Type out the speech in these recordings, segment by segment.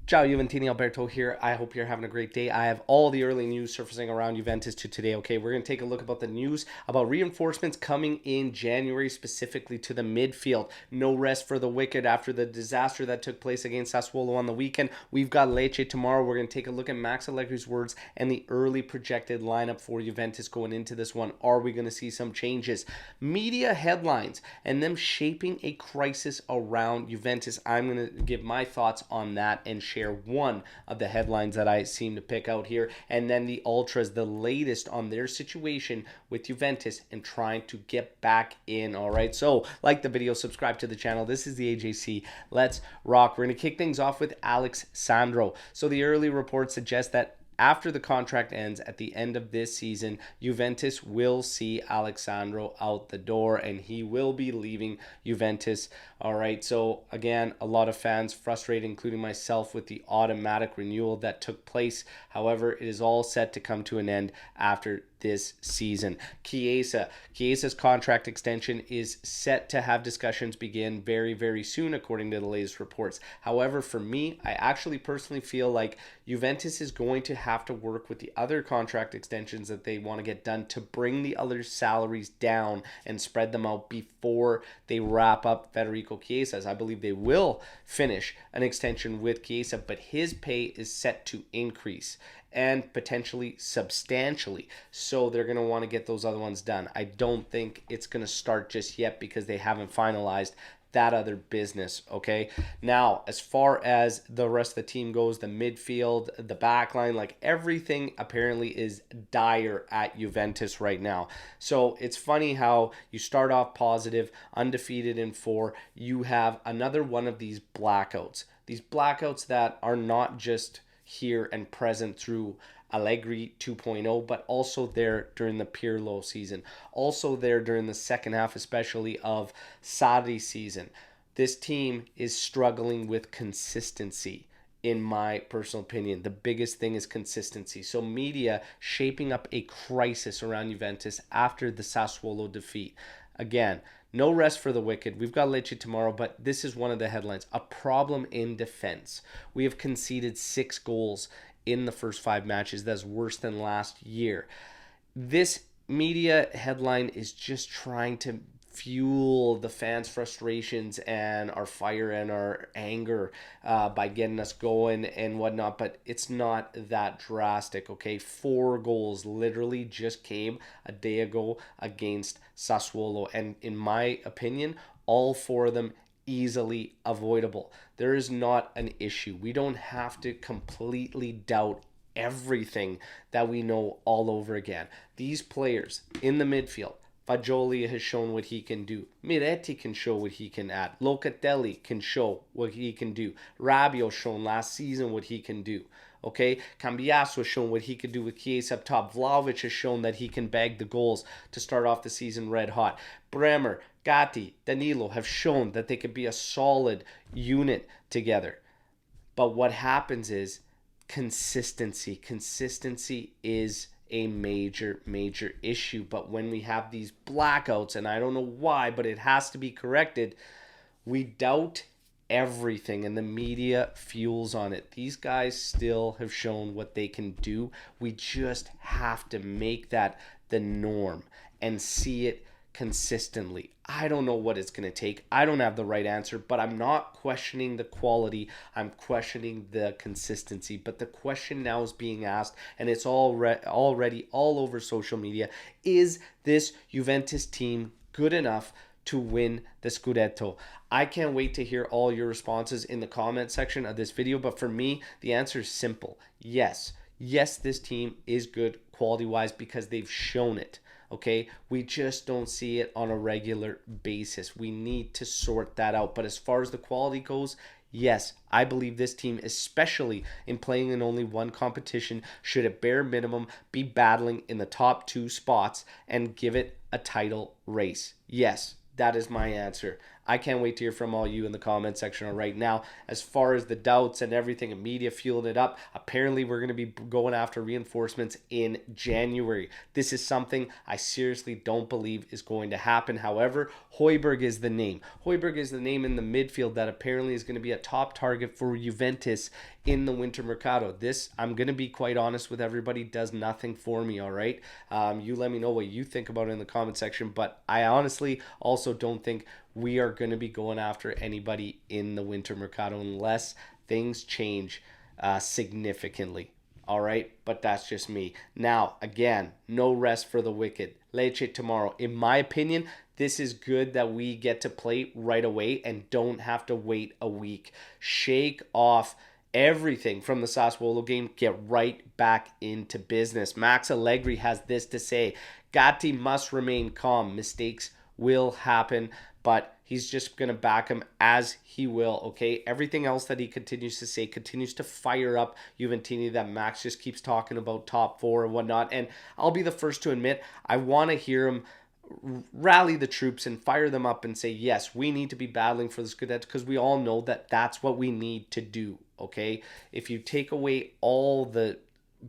Ciao Juventini, Alberto here. I hope you're having a great day. I have all the early news surfacing around Juventus to today. Okay, we're going to take a look about the news about reinforcements coming in January, specifically to the midfield. No rest for the wicked after the disaster that took place against Sassuolo on the weekend. We've got Lecce tomorrow. We're going to take a look at Max Allegri's words and the early projected lineup for Juventus going into this one. Are we going to see some changes? Media headlines and them shaping a crisis around Juventus. I'm going to give my thoughts on that and share one of the headlines that I seem to pick out here, and then the Ultras, the latest on their situation with Juventus and trying to get back in. All right, so like the video, subscribe to the channel. This is the AJC. Let's rock. We're going to kick things off with Sandro. So the early reports suggest that after the contract ends at the end of this season, Juventus will see Sandro out the door and he will be leaving Juventus. All right, so again, a lot of fans frustrated, including myself, with the automatic renewal that took place. However, it is all set to come to an end after this season. Chiesa's contract extension is set to have discussions begin very, very soon, according to the latest reports. However, for me, I actually personally feel like Juventus is going to have to work with the other contract extensions that they want to get done to bring the other salaries down and spread them out before they wrap up Federico Chiesa's. I believe they will finish an extension with Chiesa, but his pay is set to increase and potentially substantially. So they're going to want to get those other ones done. I don't think it's going to start just yet because they haven't finalized that other business. Okay, now as far as the rest of the team goes, the midfield, the back line, like everything apparently is dire at Juventus right now. So it's funny how you start off positive, undefeated in 4, you have another one of these blackouts that are not just here and present through Allegri 2.0, but also there during the Pirlo season, also there during the second half, especially of Sarri's season. This team is struggling with consistency. In my personal opinion, the biggest thing is consistency. So media shaping up a crisis around Juventus after the Sassuolo defeat. Again, no rest for the wicked. We've got Lecce tomorrow, but this is one of the headlines. A problem in defense. We have conceded 6 goals in the first 5 matches. That's worse than last year. This media headline is just trying to fuel the fans' frustrations and our fire and our anger by getting us going and whatnot, but it's not that drastic. Okay, 4 goals literally just came a day ago against Sassuolo, and in my opinion, all 4 of them easily avoidable. There is not an issue. We don't have to completely doubt everything that we know all over again. These players in the midfield, Fagioli has shown what he can do. Miretti can show what he can add. Locatelli can show what he can do. Rabiot shown last season what he can do. Okay, Cambiasso has shown what he could do with Chiesa up top. Vlahovic has shown that he can bag the goals to start off the season red hot. Bremer, Gatti, Danilo have shown that they could be a solid unit together. But what happens is consistency. Consistency is a major issue. But when we have these blackouts, and I don't know why, but it has to be corrected, we doubt everything and the media fuels on it. These guys still have shown what they can do. We just have to make that the norm and see it consistently. I don't know what it's going to take. I don't have the right answer, but I'm not questioning the quality. I'm questioning the consistency. But the question now is being asked, and it's already all over social media. Is this Juventus team good enough to win the SCUDETTO? I can't wait to hear all your responses in the comment section of this video. But for me, the answer is simple. Yes, this team is good quality-wise because they've shown it. Okay, we just don't see it on a regular basis. We need to sort that out. But as far as the quality goes, yes, I believe this team, especially in playing in only one competition, should at bare minimum be battling in the top 2 spots and give it a title race. Yes, that is my answer. I can't wait to hear from all you in the comment section right now. As far as the doubts and everything, and media fueled it up, apparently we're going to be going after reinforcements in January. This is something I seriously don't believe is going to happen. However, Højbjerg is the name. Højbjerg is the name in the midfield that apparently is going to be a top target for Juventus in the winter mercado. This, I'm going to be quite honest with everybody, does nothing for me, all right? You let me know what you think about it in the comment section, but I honestly also don't think we are going to be going after anybody in the winter mercado unless things change significantly. All right, but that's just me. Now, again, no rest for the wicked. Lecce tomorrow. In my opinion, this is good that we get to play right away and don't have to wait a week. Shake off everything from the Sassuolo game. Get right back into business. Max Allegri has this to say: Gatti must remain calm. Mistakes will happen, but he's just going to back him as he will, okay? Everything else that he continues to say continues to fire up Juventini, that Max just keeps talking about top four and whatnot. And I'll be the first to admit, I want to hear him rally the troops and fire them up and say, yes, we need to be battling for the SCUDETTO, because we all know that that's what we need to do, okay? If you take away all the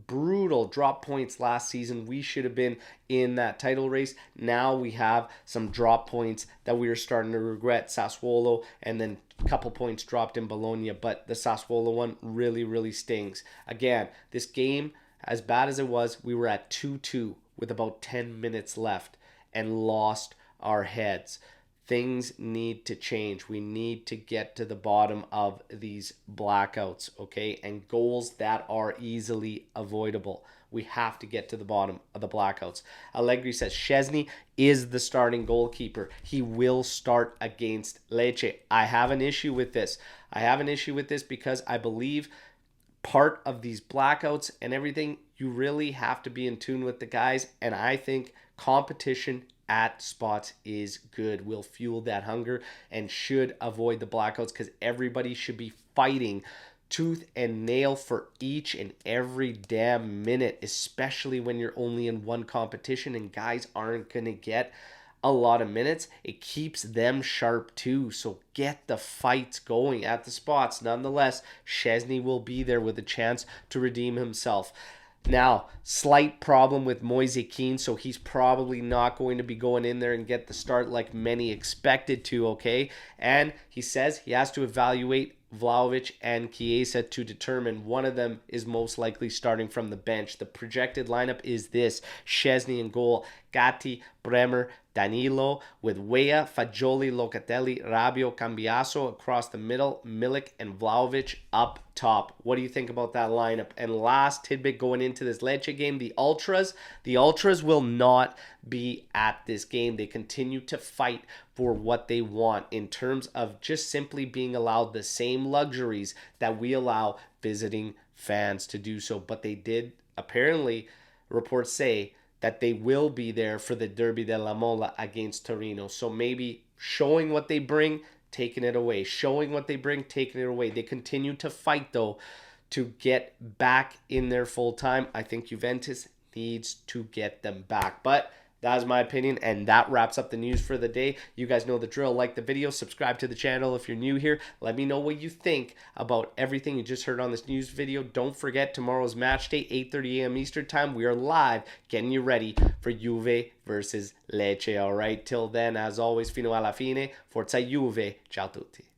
brutal drop points last season, we should have been in that title race. Now we have some drop points that we are starting to regret. Sassuolo, and then a couple points dropped in Bologna, but the Sassuolo one really, really stings. Again, this game, as bad as it was, we were at 2-2 with about 10 minutes left and lost our heads. Things need to change. We need to get to the bottom of these blackouts, okay? And goals that are easily avoidable. We have to get to the bottom of the blackouts. Allegri says Szczesny is the starting goalkeeper. He will start against Lecce. I have an issue with this. I have an issue with this because I believe part of these blackouts and everything, you really have to be in tune with the guys. And I think competition at spots is good, will fuel that hunger, and should avoid the blackouts, because everybody should be fighting tooth and nail for each and every damn minute, especially when you're only in one competition and guys aren't going to get a lot of minutes. It keeps them sharp too, so get the fights going at the spots. Nonetheless, Szczesny will be there with a chance to redeem himself. Now, slight problem with Moise Kean, so he's probably not going to be going in there and get the start like many expected to, okay? And he says he has to evaluate Vlahovic and Chiesa to determine one of them is most likely starting from the bench. The projected lineup is this: Szczesny in goal, Gatti, Bremer, Danilo, with Weah, Fagioli, Locatelli, Rabiot, Cambiaso across the middle, Milik and Vlahovic up top. What do you think about that lineup? And last tidbit going into this Lecce game, the Ultras will not be at this game. They continue to fight for what they want in terms of just simply being allowed the same luxuries that we allow visiting fans to do so. But they did, apparently, reports say that they will be there for the Derby della Mola against Torino. So maybe showing what they bring, taking it away. Showing what they bring, taking it away. They continue to fight, though, to get back in there full time. I think Juventus needs to get them back. But that is my opinion, and that wraps up the news for the day. You guys know the drill. Like the video, subscribe to the channel if you're new here. Let me know what you think about everything you just heard on this news video. Don't forget, tomorrow's match day, 8:30 a.m. Eastern Time. We are live, getting you ready for Juve versus Lecce. All right, till then, as always, fino alla fine, forza Juve. Ciao tutti.